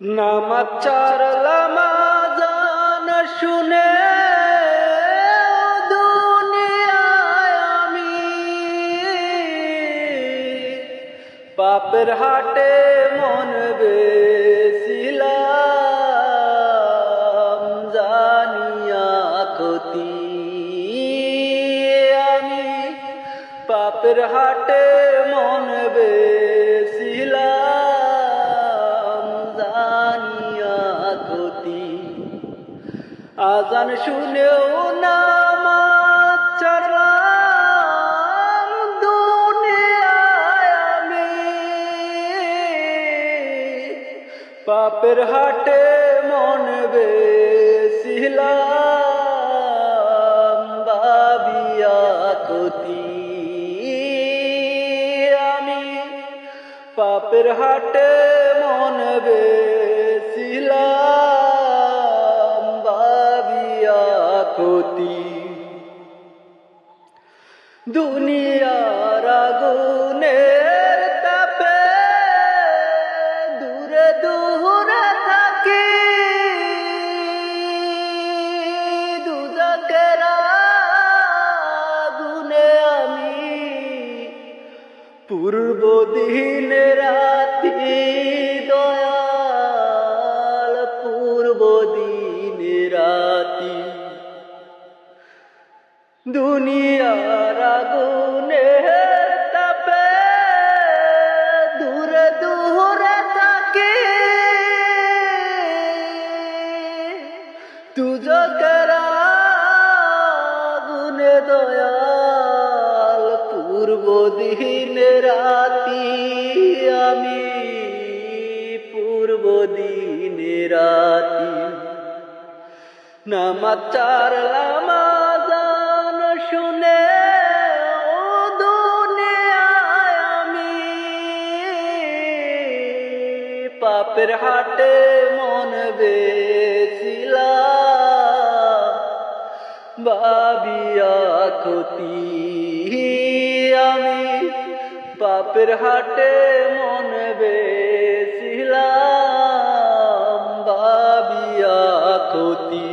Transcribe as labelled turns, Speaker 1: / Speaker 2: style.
Speaker 1: নামাজ ছাড়লাম আযান শুনে দুনিয়ায় আমি পাপের হাটে মন বেচিলাম জানিয়া ক্ষতি আমি পাপের হাটে মন বেচিলাম জানিয়া ক্ষতি আযান শুনেও নামাজ ছাড়লাম দুনিয়ায় আমি পাপের হাটে মন বেচিলাম ভাবিয়া ক্ষতি আমি পাপের হাটে মন বেচিলাম ভাবিয়া ক্ষতি দুনিয়ার আগুনের তাপে দূরে দূরে থাকি দুজকের আগুনে আমি পূর্ব দিন রাতি দয়াল পূর্ব দিন রাতি দুনিয়ার আগুনের তাপে দূরে দূরে থাকি দুজকের আগুনে দয়াল পূর্ব দিন রাতি আমি পূর্ব দিন রাতি নামাজ ছাড়লাম আযান শুনে ও দুনিয়ায় আমি পাপের হাটে মন বেচিলাম ভাবিয়া ক্ষতি আমি পাপের হাটে মন বেচিলাম ভাবিয়া ক্ষতি